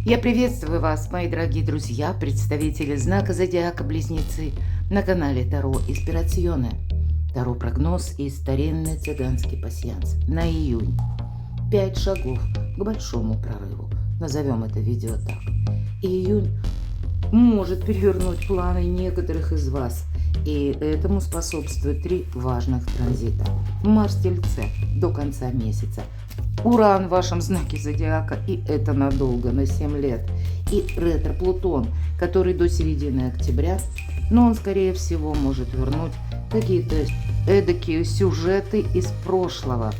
Я приветствую вас, мои дорогие друзья, представители знака Зодиака Близнецы на канале Таро Инспирационе. Таро-прогноз и старинный цыганский пасьянс на июнь. 5 шагов к большому прорыву. Назовем это видео так. Июнь может перевернуть планы некоторых из вас. И этому способствует 3 важных транзита. Марс в Тельце до конца месяца. Уран в вашем знаке зодиака, и это надолго, на 7 лет. И ретро-Плутон, который до середины октября, но он, скорее всего, может вернуть какие-то эдакие сюжеты из прошлого.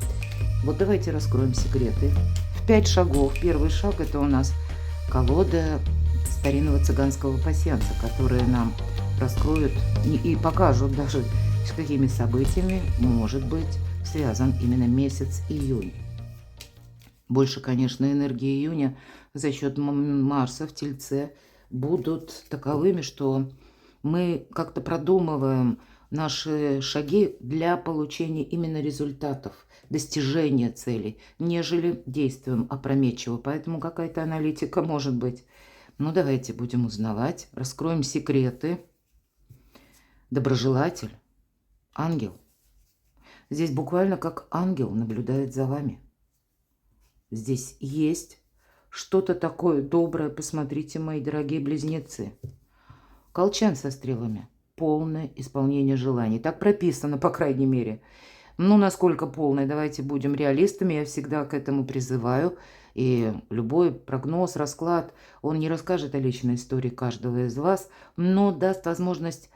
Вот давайте раскроем секреты. В 5 шагов. Первый шаг – это у нас колода старинного цыганского пасьянса, которые нам раскроют и покажут даже, с какими событиями может быть связан именно месяц июнь. Больше, конечно, энергии июня за счет Марса в Тельце будут таковыми, что мы как-то продумываем наши шаги для получения именно результатов, достижения целей, нежели действуем опрометчиво. Поэтому какая-то аналитика может быть. Ну, давайте будем узнавать, раскроем секреты. Доброжелатель, ангел. Здесь буквально как ангел наблюдает за вами. Здесь есть что-то такое доброе. Посмотрите, мои дорогие близнецы. Колчан со стрелами. Полное исполнение желаний. Так прописано, по крайней мере. Ну, насколько полное, давайте будем реалистами. Я всегда к этому призываю. И любой прогноз, расклад, он не расскажет о личной истории каждого из вас, но даст возможность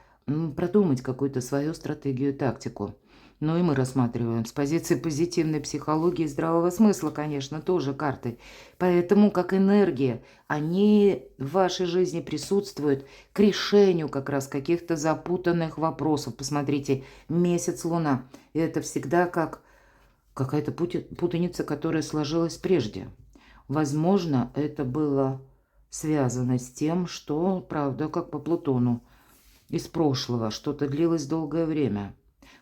продумать какую-то свою стратегию, тактику. Ну и мы рассматриваем с позиции позитивной психологии и здравого смысла, конечно, тоже карты. Поэтому как энергия, они в вашей жизни присутствуют к решению как раз каких-то запутанных вопросов. Посмотрите, месяц, луна. И это всегда как какая-то путаница, которая сложилась прежде. Возможно, это было связано с тем, что, правда, как по Плутону, из прошлого что-то длилось долгое время.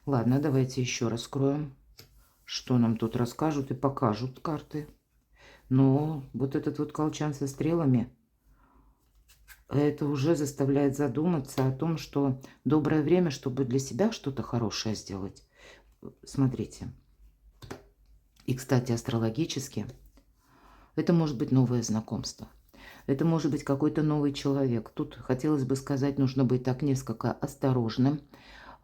Ладно, давайте еще раскроем, что нам тут расскажут и покажут карты. Но вот этот вот колчан со стрелами, это уже заставляет задуматься о том, что доброе время, чтобы для себя что-то хорошее сделать. Смотрите. И, кстати, астрологически, это может быть новое знакомство. Это может быть какой-то новый человек. Тут, хотелось бы сказать, нужно быть так несколько осторожным.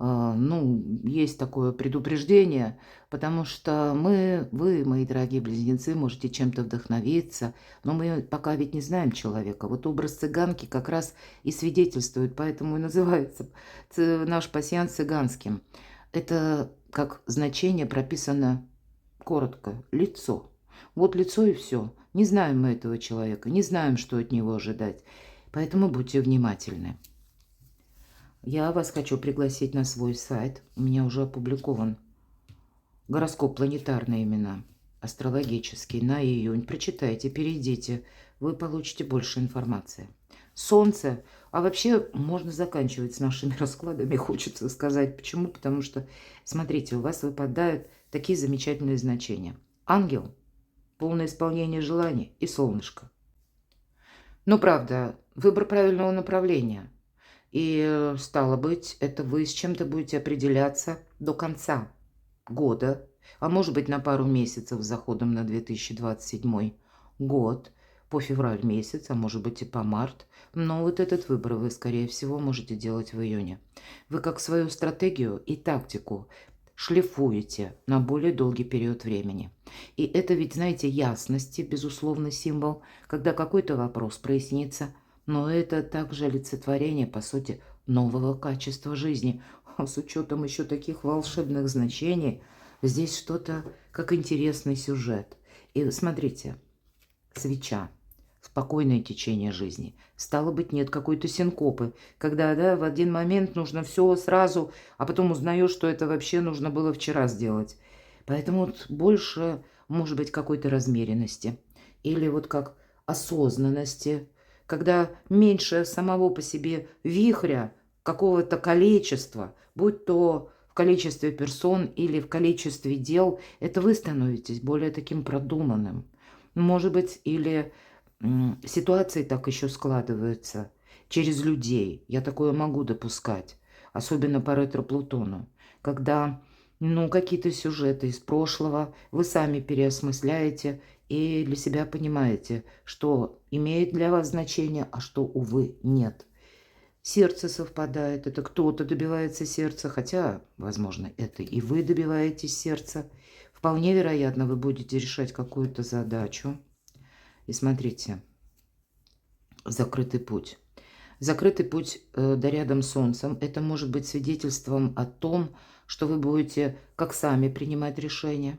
Ну, есть такое предупреждение, потому что вы, мои дорогие близнецы, можете чем-то вдохновиться, но мы пока ведь не знаем человека. Вот образ цыганки как раз и свидетельствует, поэтому и называется наш пасьянс цыганским. Это как значение прописано коротко, лицо. Вот лицо и все. Не знаем мы этого человека, не знаем, что от него ожидать. Поэтому будьте внимательны. Я вас хочу пригласить на свой сайт. У меня уже опубликован гороскоп планетарные имена, астрологический, на июнь. Прочитайте, перейдите, вы получите больше информации. Солнце. А вообще можно заканчивать с нашими раскладами, хочется сказать. Почему? Потому что, смотрите, у вас выпадают такие замечательные значения. Ангел, полное исполнение желаний и солнышко. Ну, правда, выбор правильного направления. И, стало быть, это вы с чем-то будете определяться до конца года, а может быть на пару месяцев с заходом на 2027 год, по февраль месяц, а может быть и по март. Но вот этот выбор вы, скорее всего, можете делать в июне. Вы как свою стратегию и тактику шлифуете на более долгий период времени. И это ведь, знаете, ясности, безусловно, символ, когда какой-то вопрос прояснится, но это также олицетворение, по сути, нового качества жизни. А с учетом еще таких волшебных значений, здесь что-то как интересный сюжет. И смотрите, свеча, спокойное течение жизни. Стало быть, нет какой-то синкопы, когда в один момент нужно все сразу, а потом узнаешь, что это вообще нужно было вчера сделать. Поэтому вот больше, может быть, какой-то размеренности. Или вот как осознанности, когда меньше самого по себе вихря, какого-то количества, будь то в количестве персон или в количестве дел, это вы становитесь более таким продуманным. Может быть, или ситуации так еще складываются через людей. Я такое могу допускать, особенно по ретро-Плутону, когда, ну, какие-то сюжеты из прошлого вы сами переосмысляете и для себя понимаете, что имеет для вас значение, а что, увы, нет. Сердце совпадает, это кто-то добивается сердца, хотя, возможно, это и вы добиваетесь сердца. Вполне вероятно, вы будете решать какую-то задачу. И смотрите, закрытый путь. Закрытый путь да рядом с Солнцем. Это может быть свидетельством о том, что вы будете как сами принимать решения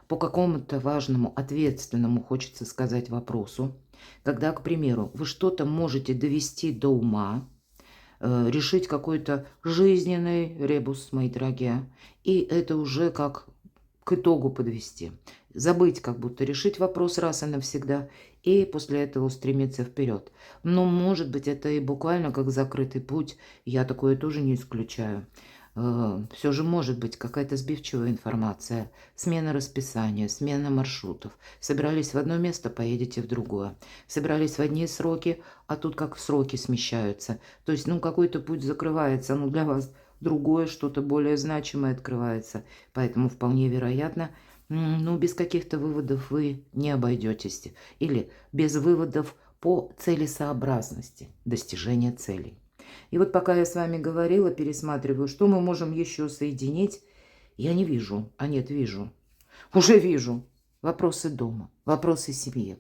по какому-то важному, ответственному, хочется сказать, вопросу. Когда, к примеру, вы что-то можете довести до ума, решить какой-то жизненный ребус, мои дорогие, и это уже как к итогу подвести. Забыть, как будто решить вопрос раз и навсегда, и после этого устремиться вперед. Но, может быть, это и буквально как закрытый путь, я такое тоже не исключаю. Все же может быть какая-то сбивчивая информация, смена расписания, смена маршрутов. Собирались в одно место, поедете в другое. Собирались в одни сроки, а тут как сроки смещаются. То есть, ну, какой-то путь закрывается, но для вас другое, что-то более значимое открывается. Поэтому вполне вероятно, ну, без каких-то выводов вы не обойдетесь. Или без выводов по целесообразности достижения целей. И вот пока я с вами говорила, пересматриваю, что мы можем еще соединить, я не вижу, а нет, вижу. Уже вижу. Вопросы дома, вопросы семьи.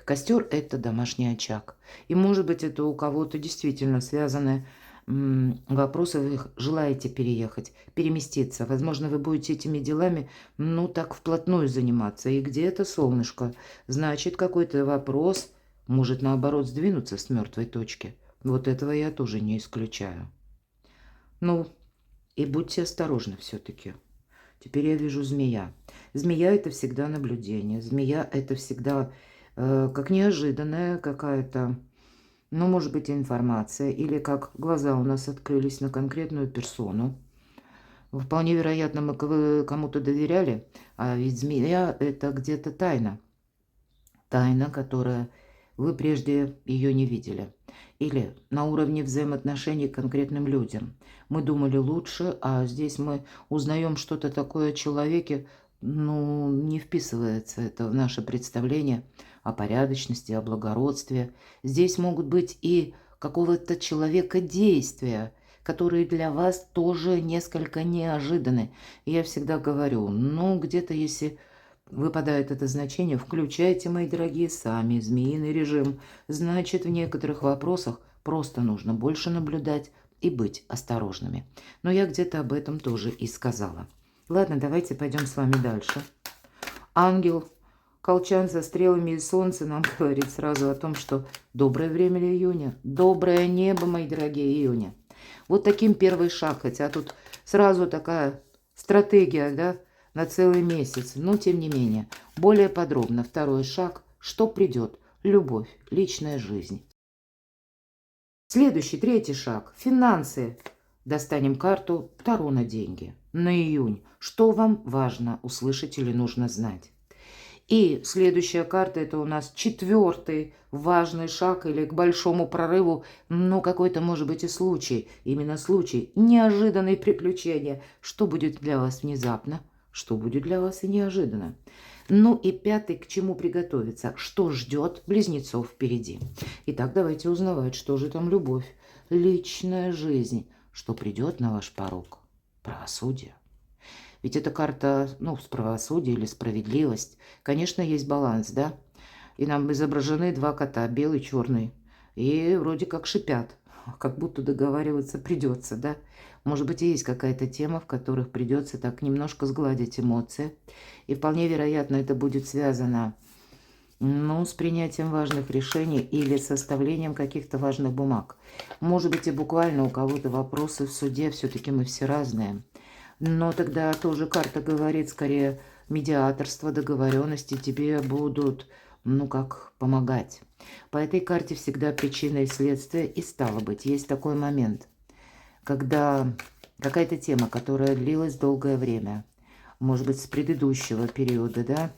Костер – это домашний очаг. И, может быть, это у кого-то действительно связаны вопросы, вы желаете переехать, переместиться. Возможно, вы будете этими делами, ну, так вплотную заниматься. И где это солнышко? Значит, какой-то вопрос может, наоборот, сдвинуться с мертвой точки. Вот этого я тоже не исключаю. Ну, и будьте осторожны все-таки. Теперь я вижу змея. Змея – это всегда наблюдение. Змея – это всегда как неожиданная какая-то, ну, может быть, информация. Или как глаза у нас открылись на конкретную персону. Вполне вероятно, мы кому-то доверяли, а ведь змея – это где-то тайна. Тайна, которая вы прежде ее не видели. Или на уровне взаимоотношений к конкретным людям. Мы думали лучше, а здесь мы узнаем что-то такое о человеке, ну, не вписывается это в наше представление о порядочности, о благородстве. Здесь могут быть и какого-то человека действия, которые для вас тоже несколько неожиданны. И я всегда говорю, ну, где-то если выпадает это значение, включайте, мои дорогие, сами змеиный режим. Значит, в некоторых вопросах просто нужно больше наблюдать и быть осторожными. Но я где-то об этом тоже и сказала. Ладно, давайте пойдем с вами дальше. Ангел, колчан со стрелами и солнце нам говорит сразу о том, что доброе время июня, доброе небо, мои дорогие, июня. Вот таким первый шаг, хотя тут сразу такая стратегия, да, на целый месяц, но тем не менее. Более подробно второй шаг, что придет, любовь, личная жизнь. Следующий, третий шаг, финансы. Достанем карту Таро на деньги, на июнь. Что вам важно услышать или нужно знать? И следующая карта, это у нас четвертый важный шаг или к большому прорыву, но какой-то может быть и случай, именно случай, неожиданные приключения. Что будет для вас внезапно? Что будет для вас и неожиданно. Ну и пятый, к чему приготовиться, что ждет близнецов впереди. Итак, давайте узнавать, что же там любовь, личная жизнь, что придет на ваш порог, правосудие. Ведь эта карта, ну, правосудие или справедливость, конечно, есть баланс, да? И нам изображены два кота, белый и черный, и вроде как шипят, как будто договариваться придется, да? Может быть, и есть какая-то тема, в которых придется так немножко сгладить эмоции. И вполне вероятно, это будет связано, ну, с принятием важных решений или составлением каких-то важных бумаг. Может быть, и буквально у кого-то вопросы в суде, все-таки мы все разные. Но тогда тоже карта говорит скорее медиаторство, договоренности тебе будут, ну, как помогать. По этой карте всегда причина и следствие, и стало быть, есть такой момент, когда какая-то тема, которая длилась долгое время, может быть, с предыдущего периода, да,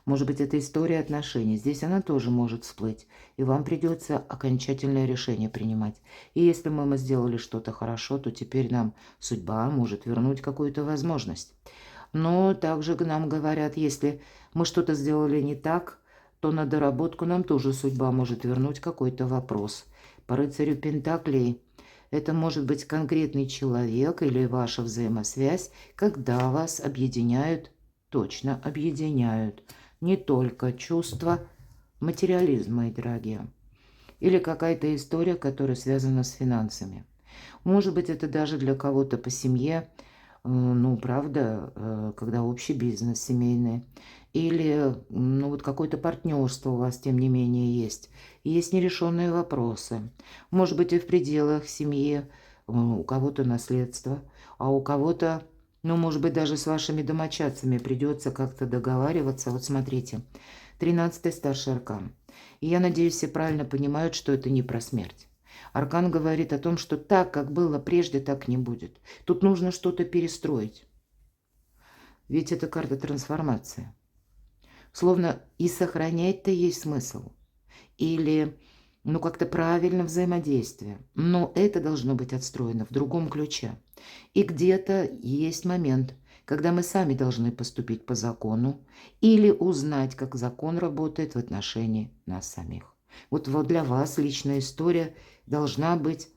Может быть, это история отношений. Здесь она тоже может всплыть. И вам придется окончательное решение принимать. И если мы сделали что-то хорошо, то теперь нам судьба может вернуть какую-то возможность. Но также нам говорят, если мы что-то сделали не так, то на доработку нам тоже судьба может вернуть какой-то вопрос. По рыцарю Пентаклей это может быть конкретный человек или ваша взаимосвязь, когда вас объединяют, точно объединяют не только чувства, материализм, мои дорогие, или какая-то история, которая связана с финансами. Может быть, это даже для кого-то по семье, ну, правда, когда общий бизнес семейный, или, ну, вот какое-то партнерство у вас, тем не менее, есть. Есть нерешенные вопросы. Может быть, и в пределах семьи у кого-то наследство, а у кого-то, ну, может быть, даже с вашими домочадцами придется как-то договариваться. Вот смотрите, 13-й старший аркан. И я надеюсь, все правильно понимают, что это не про смерть. Аркан говорит о том, что так, как было прежде, так не будет. Тут нужно что-то перестроить. Ведь это карта трансформации. Словно и сохранять-то есть смысл. Или, ну, как-то правильно взаимодействие. Но это должно быть отстроено в другом ключе. И где-то есть момент, когда мы сами должны поступить по закону или узнать, как закон работает в отношении нас самих. Вот для вас личная история должна быть,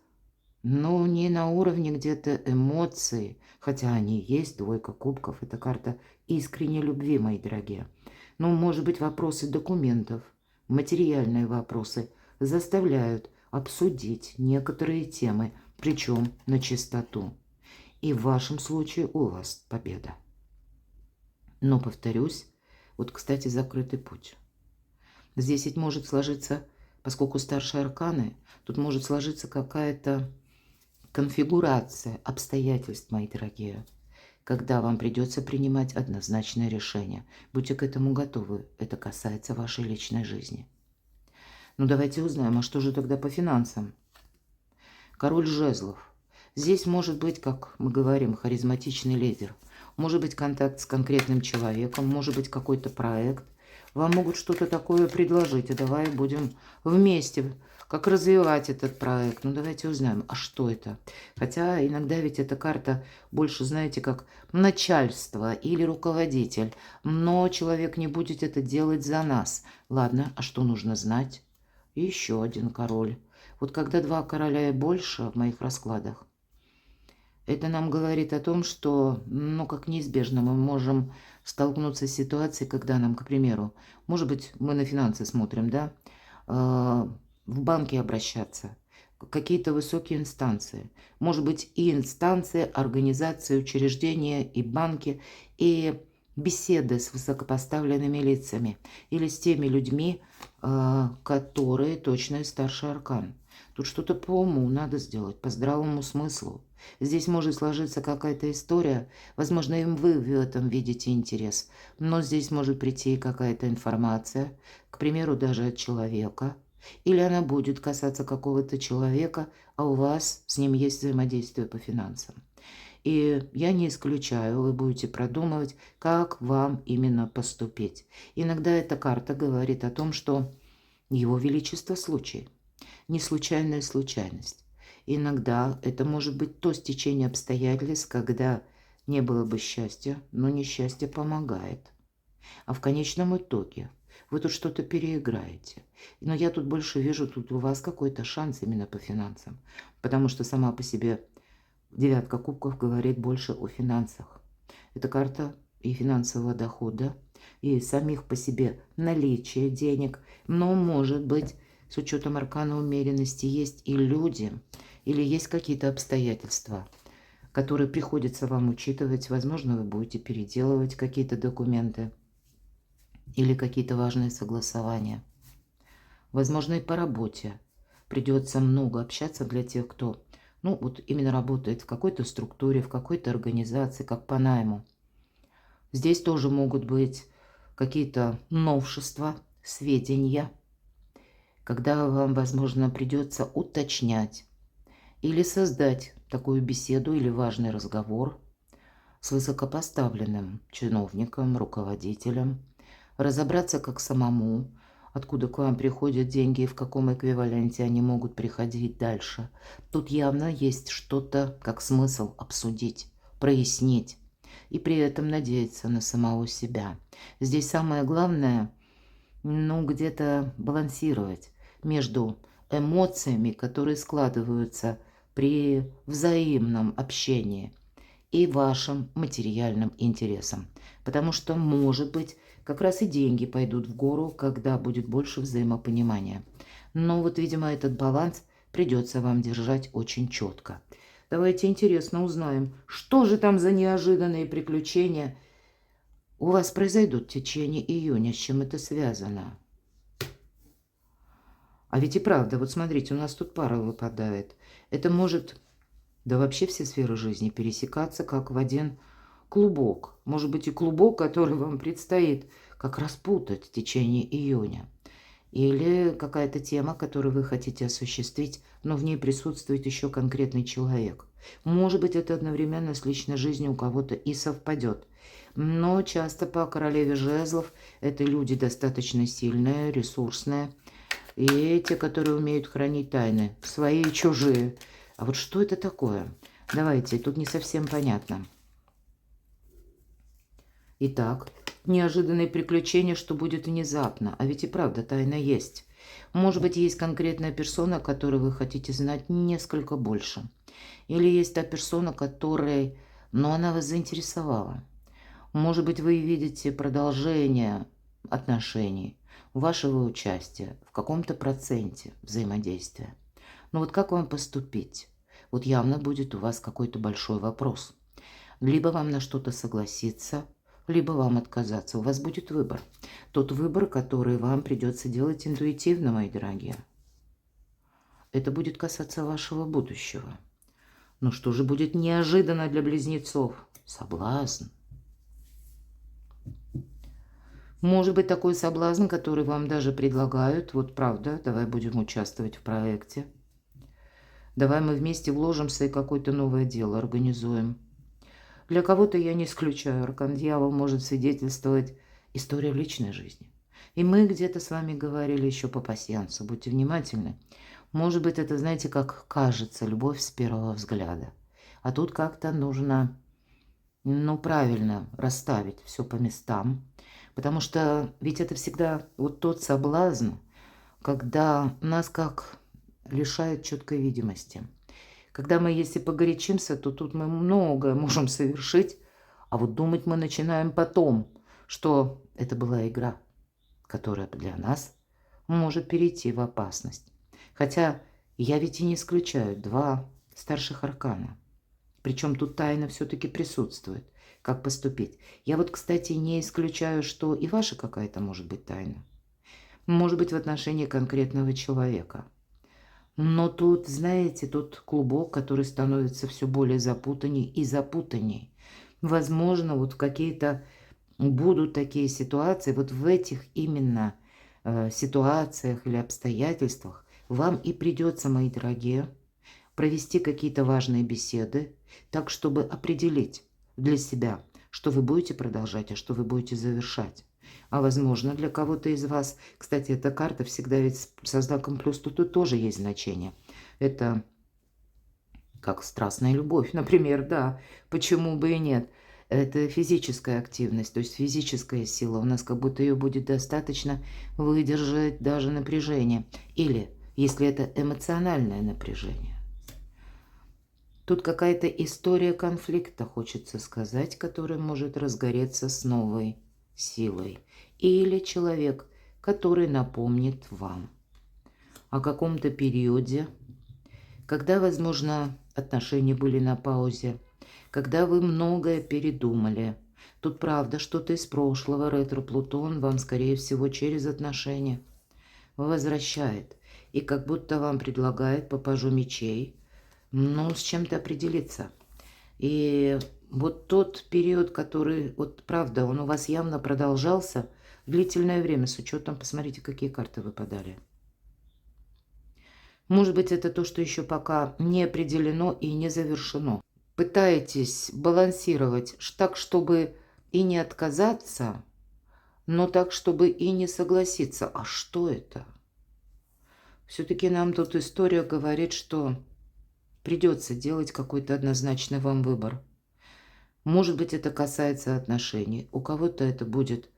ну, не на уровне где-то эмоций, хотя они есть, двойка кубков, это карта искренней любви, мои дорогие. Ну, может быть, вопросы документов, материальные вопросы заставляют обсудить некоторые темы, причем на чистоту. И в вашем случае у вас победа. Но, повторюсь, вот, кстати, закрытый путь. Здесь ведь может сложиться, поскольку старшие арканы, тут может сложиться какая-то конфигурация обстоятельств, мои дорогие, когда вам придется принимать однозначное решение. Будьте к этому готовы, это касается вашей личной жизни. Ну, давайте узнаем, а что же тогда по финансам? Король жезлов. Здесь может быть, как мы говорим, харизматичный лидер. Может быть контакт с конкретным человеком, может быть какой-то проект. Вам могут что-то такое предложить, и давай будем вместе, как развивать этот проект. Ну, давайте узнаем, а что это? Хотя иногда ведь эта карта больше, знаете, как начальство или руководитель. Но человек не будет это делать за нас. Ладно, а что нужно знать? И еще один король. Вот когда два короля и больше в моих раскладах, это нам говорит о том, что, ну, как неизбежно мы можем столкнуться с ситуацией, когда нам, к примеру, может быть, мы на финансы смотрим, да, в банки обращаться, какие-то высокие инстанции. Может быть, и инстанции, организации, учреждения, и банки, и беседы с высокопоставленными лицами или с теми людьми, которые точно старший аркан. Тут что-то по уму надо сделать, по здравому смыслу. Здесь может сложиться какая-то история, возможно, и вы в этом видите интерес, но здесь может прийти какая-то информация, к примеру, даже от человека, или она будет касаться какого-то человека, а у вас с ним есть взаимодействие по финансам. И я не исключаю, вы будете продумывать, как вам именно поступить. Иногда эта карта говорит о том, что Его Величество случай, не случайная случайность. Иногда это может быть то стечение обстоятельств, когда не было бы счастья, но несчастье помогает. А в конечном итоге вы тут что-то переиграете. Но я тут больше вижу, тут у вас какой-то шанс именно по финансам. Потому что сама по себе девятка кубков говорит больше о финансах. Это карта и финансового дохода, и самих по себе наличия денег. Но, может быть, с учетом аркана умеренности есть и люди, или есть какие-то обстоятельства, которые приходится вам учитывать. Возможно, вы будете переделывать какие-то документы или какие-то важные согласования. Возможно, и по работе придется много общаться для тех, кто, ну, вот именно работает в какой-то структуре, в какой-то организации, как по найму. Здесь тоже могут быть какие-то новшества, сведения, когда вам, возможно, придется уточнять или создать такую беседу или важный разговор с высокопоставленным чиновником, руководителем, разобраться как самому, откуда к вам приходят деньги и в каком эквиваленте они могут приходить дальше. Тут явно есть что-то, как смысл обсудить, прояснить и при этом надеяться на самого себя. Здесь самое главное, где-то балансировать между эмоциями, которые складываются при взаимном общении, и вашим материальным интересам. Потому что, может быть, как раз и деньги пойдут в гору, когда будет больше взаимопонимания. Но вот, видимо, этот баланс придется вам держать очень четко. Давайте интересно узнаем, что же там за неожиданные приключения у вас произойдут в течение июня, с чем это связано. А ведь и правда, вот смотрите, у нас тут пара выпадает. Это может, да вообще все сферы жизни пересекаться, как в один клубок. Может быть и клубок, который вам предстоит как распутать в течение июня. Или какая-то тема, которую вы хотите осуществить, но в ней присутствует еще конкретный человек. Может быть, это одновременно с личной жизнью у кого-то и совпадет. Но часто по королеве жезлов это люди достаточно сильные, ресурсные. И те, которые умеют хранить тайны, свои и чужие. А вот что это такое? Давайте, тут не совсем понятно. Итак, неожиданные приключения, что будет внезапно. А ведь и правда, тайна есть. Может быть, есть конкретная персона, о которой вы хотите знать несколько больше. Или есть та персона, которой, но она вас заинтересовала. Может быть, вы видите продолжение отношений, вашего участия в каком-то проценте взаимодействия. Но вот как вам поступить? Вот явно будет у вас какой-то большой вопрос. Либо вам на что-то согласиться, либо вам отказаться. У вас будет выбор. Тот выбор, который вам придется делать интуитивно, мои дорогие. Это будет касаться вашего будущего. Но что же будет неожиданно для близнецов? Соблазн. Может быть такой соблазн, который вам даже предлагают. Вот правда, давай будем участвовать в проекте. Давай мы вместе вложимся и какое-то новое дело организуем. Для кого-то, я не исключаю, аркан-дьявол может свидетельствовать историю личной жизни. И мы где-то с вами говорили еще по пасьянсу. Будьте внимательны. Может быть, это, знаете, как кажется, любовь с первого взгляда. А тут как-то нужно, правильно расставить все по местам. Потому что ведь это всегда вот тот соблазн, когда нас как лишают четкой видимости. Когда мы, если погорячимся, то тут мы многое можем совершить, а вот думать мы начинаем потом, что это была игра, которая для нас может перейти в опасность. Хотя я ведь и не исключаю два старших аркана. Причем тут тайна все-таки присутствует. Как поступить? Я вот, кстати, не исключаю, что и ваша какая-то может быть тайна. Может быть, в отношении конкретного человека. Но тут, знаете, тут клубок, который становится все более запутанней и запутанней. Возможно, вот какие-то будут такие ситуации, вот в этих именно ситуациях или обстоятельствах вам и придется, мои дорогие, провести какие-то важные беседы, так, чтобы определить для себя, что вы будете продолжать, а что вы будете завершать. А возможно, для кого-то из вас, кстати, эта карта всегда ведь со знаком плюс, тут тоже есть значение. Это как страстная любовь, например, да, почему бы и нет. Это физическая активность, то есть физическая сила. У нас как будто ее будет достаточно выдержать даже напряжение. Или, если это эмоциональное напряжение. Тут какая-то история конфликта, хочется сказать, которая может разгореться с новой силой. Или человек, который напомнит вам о каком-то периоде, когда, возможно, отношения были на паузе, когда вы многое передумали. Тут правда что-то из прошлого, ретро-Плутон вам, скорее всего, через отношения возвращает. И как будто вам предлагает по пажу мечей, с чем-то определиться. И вот тот период, который, вот правда, он у вас явно продолжался длительное время, с учетом, посмотрите, какие карты выпадали. Может быть, это то, что еще пока не определено и не завершено. Пытаетесь балансировать так, чтобы и не отказаться, но так, чтобы и не согласиться. А что это? Все-таки нам тут история говорит, что придется делать какой-то однозначный вам выбор. Может быть, это касается отношений. У кого-то это будет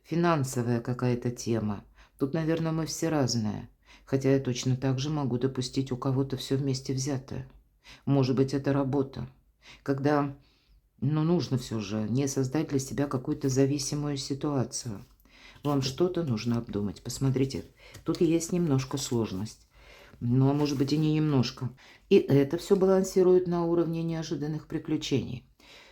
финансовая какая-то тема. Тут, наверное, мы все разные. Хотя я точно так же могу допустить у кого-то все вместе взятое. Может быть, это работа. Когда, нужно все же не создать для себя какую-то зависимую ситуацию. Вам что-то нужно обдумать. Посмотрите, тут есть немножко сложность. Но, может быть, и не немножко. И это все балансирует на уровне неожиданных приключений.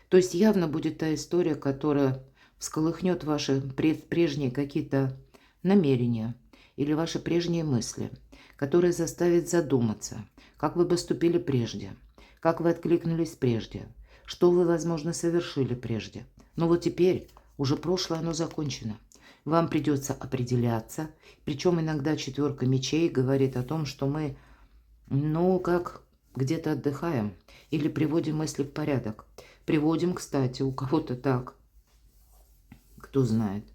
То есть явно будет та история, которая всколыхнет ваши прежние какие-то намерения или ваши прежние мысли, которая заставит задуматься, как вы поступили прежде, как вы откликнулись прежде, что вы, возможно, совершили прежде. Но вот теперь уже прошлое, оно закончено. Вам придется определяться, причем иногда 4 мечей говорит о том, что мы, как где-то отдыхаем или приводим мысли в порядок. Приводим, кстати, у кого-то так, кто знает.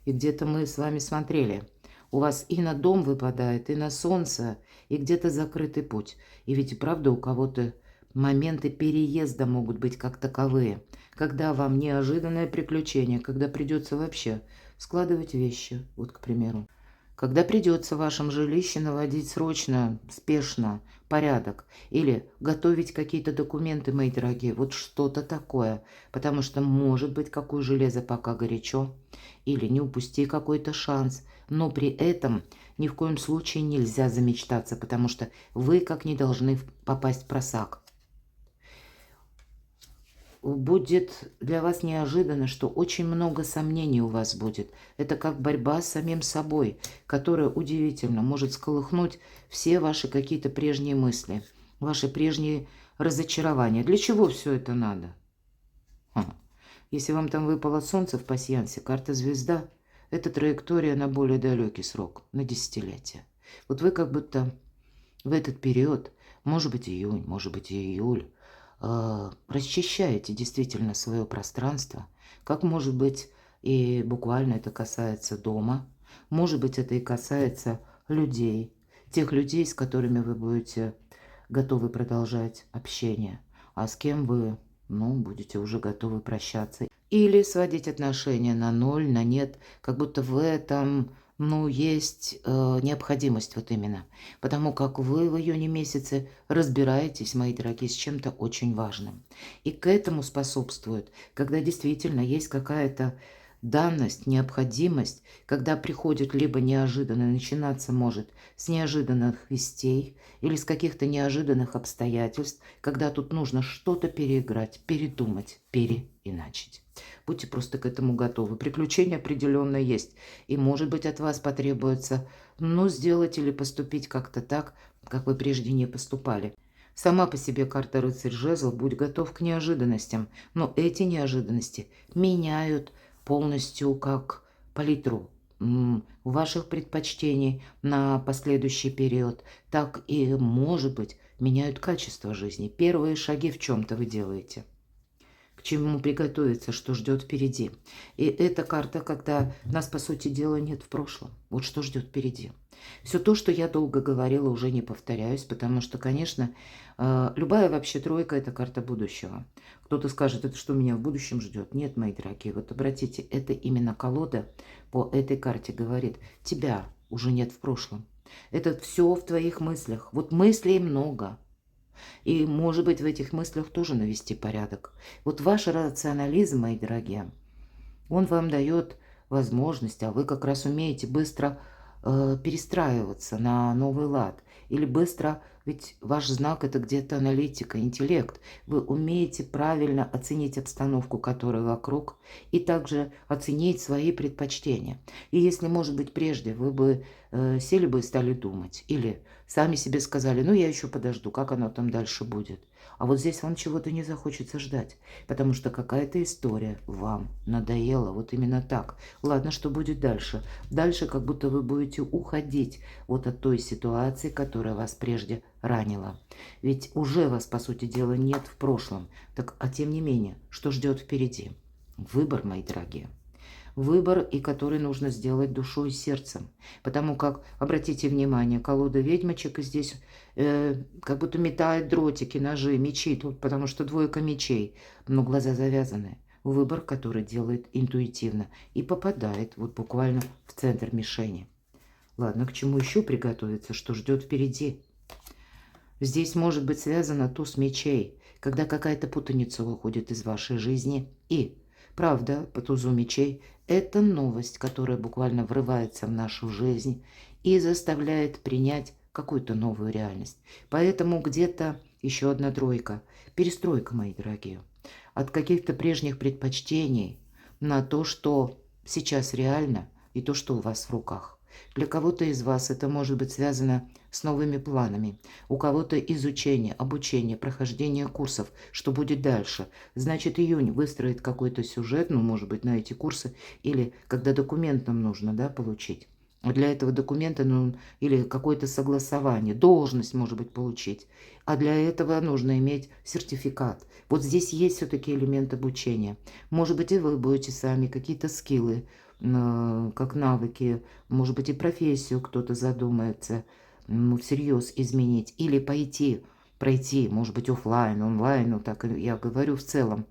И где-то мы с вами смотрели. У вас и на дом выпадает, и на солнце, и где-то закрытый путь. И ведь и правда у кого-то моменты переезда могут быть как таковые. Когда вам неожиданное приключение, когда придется вообще складывать вещи, вот, к примеру. Когда придется в вашем жилище наводить срочно, спешно порядок или готовить какие-то документы, мои дорогие, вот что-то такое, потому что может быть какое железо пока горячо, или не упусти какой-то шанс, но при этом ни в коем случае нельзя замечтаться, потому что вы как не должны попасть в просак. Будет для вас неожиданно, что очень много сомнений у вас будет. Это как борьба с самим собой, которая удивительно может всколыхнуть все ваши какие-то прежние мысли, ваши прежние разочарования. Для чего все это надо? Если вам там выпало солнце в пасьянсе, карта звезда, это траектория на более далекий срок, на десятилетие. Вот вы как будто в этот период, может быть июнь, может быть и июль, расчищаете действительно свое пространство, как может быть и буквально это касается дома, может быть это и касается людей, тех людей, с которыми вы будете готовы продолжать общение, а с кем вы, будете уже готовы прощаться. Или сводить отношения на ноль, на нет, как будто в этом есть необходимость вот именно. Потому как вы в июне месяце разбираетесь, мои дорогие, с чем-то очень важным. И к этому способствует, когда действительно есть какая-то данность, необходимость, когда приходит либо неожиданно, начинаться может с неожиданных вестей или с каких-то неожиданных обстоятельств, когда тут нужно что-то переиграть, передумать, переиначить. Будьте просто к этому готовы. Приключения определенно есть. И, может быть, от вас потребуется, сделать или поступить как-то так, как вы прежде не поступали. Сама по себе карта «Рыцарь жезлов», будь готов к неожиданностям. Но эти неожиданности меняют полностью как палитру ваших предпочтений на последующий период, так и, может быть, меняют качество жизни. Первые шаги в чем-то вы делаете. К чему приготовиться, что ждет впереди. И эта карта, когда нас, по сути дела, нет в прошлом. Вот что ждет впереди. Все то, что я долго говорила, уже не повторяюсь, потому что, конечно, любая вообще тройка – это карта будущего. Кто-то скажет, это что меня в будущем ждет? Нет, мои дорогие, вот обратите, это именно колода по этой карте говорит, тебя уже нет в прошлом. Это все в твоих мыслях. Вот мыслей много. И, может быть, в этих мыслях тоже навести порядок. Вот ваш рационализм, мои дорогие, он вам дает возможность, а вы как раз умеете быстро перестраиваться на новый лад. Или быстро, ведь ваш знак это где-то аналитика, интеллект. Вы умеете правильно оценить обстановку, которая вокруг, и также оценить свои предпочтения. И если, может быть, прежде вы бы сели бы и стали думать, или сами себе сказали, я еще подожду, как оно там дальше будет. А вот здесь вам чего-то не захочется ждать, потому что какая-то история вам надоела, вот именно так. Ладно, что будет дальше? Дальше как будто вы будете уходить вот от той ситуации, которая вас прежде ранила. Ведь уже вас, по сути дела, нет в прошлом. Так, а тем не менее, что ждет впереди? Выбор, мои дорогие. Выбор, и который нужно сделать душой и сердцем. Потому как, обратите внимание, колода ведьмочек, и здесь как будто метает дротики, ножи, мечи, тут, потому что двойка мечей, но глаза завязаны. Выбор, который делает интуитивно и попадает вот буквально в центр мишени. Ладно, к чему еще приготовиться, что ждет впереди? Здесь может быть связано туз мечей, когда какая-то путаница выходит из вашей жизни. И, правда, по тузу мечей это новость, которая буквально врывается в нашу жизнь и заставляет принять какую-то новую реальность. Поэтому где-то еще одна тройка. Перестройка, мои дорогие. От каких-то прежних предпочтений на то, что сейчас реально, и то, что у вас в руках. Для кого-то из вас это может быть связано с новыми планами. У кого-то изучение, обучение, прохождение курсов. Что будет дальше? Значит, июнь выстроит какой-то сюжет, ну, может быть, на эти курсы, или когда документ нам нужно, да, получить. Для этого документа, ну, или какое-то согласование, должность, может быть, получить. А для этого нужно иметь сертификат. Вот здесь есть все-таки элемент обучения. Может быть, и вы будете сами какие-то скиллы, как навыки, может быть, и профессию кто-то задумается всерьез изменить. Или пройти, может быть, офлайн, онлайн, ну, так я говорю в целом.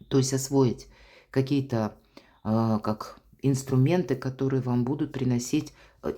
То есть освоить какие-то, как инструменты, которые вам будут приносить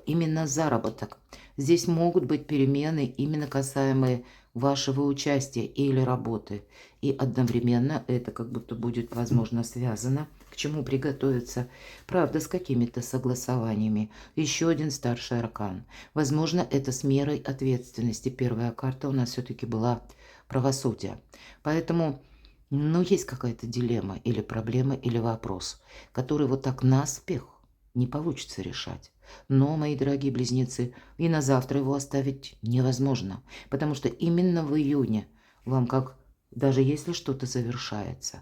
именно заработок. Здесь могут быть перемены, именно касаемые вашего участия или работы. И одновременно это как будто будет, возможно, связано. К чему приготовиться? Правда, с какими-то согласованиями. Еще один старший аркан. Возможно, это с мерой ответственности. Первая карта у нас все-таки была правосудие. Поэтому... Ну, есть какая-то дилемма или проблема, или вопрос, который вот так наспех не получится решать. Но, мои дорогие близнецы, и на завтра его оставить невозможно, потому что именно в июне вам, как даже если что-то завершается,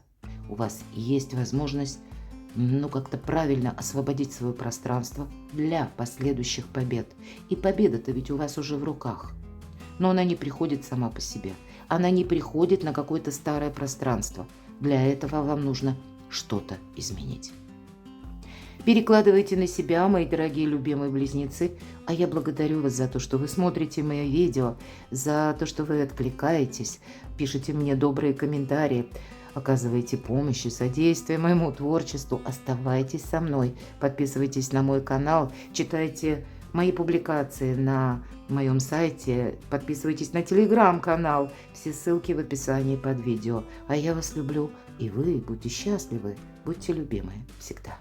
у вас есть возможность, ну, как-то правильно освободить свое пространство для последующих побед. И победа-то ведь у вас уже в руках. Но она не приходит сама по себе. Она не приходит на какое-то старое пространство. Для этого вам нужно что-то изменить. Перекладывайте на себя, мои дорогие любимые близнецы. А я благодарю вас за то, что вы смотрите мои видео, за то, что вы откликаетесь, пишите мне добрые комментарии, оказываете помощь и содействие моему творчеству. Оставайтесь со мной, подписывайтесь на мой канал, читайте мои публикации на моем сайте, подписывайтесь на телеграм-канал, все ссылки в описании под видео. А я вас люблю, и вы будьте счастливы, будьте любимы всегда.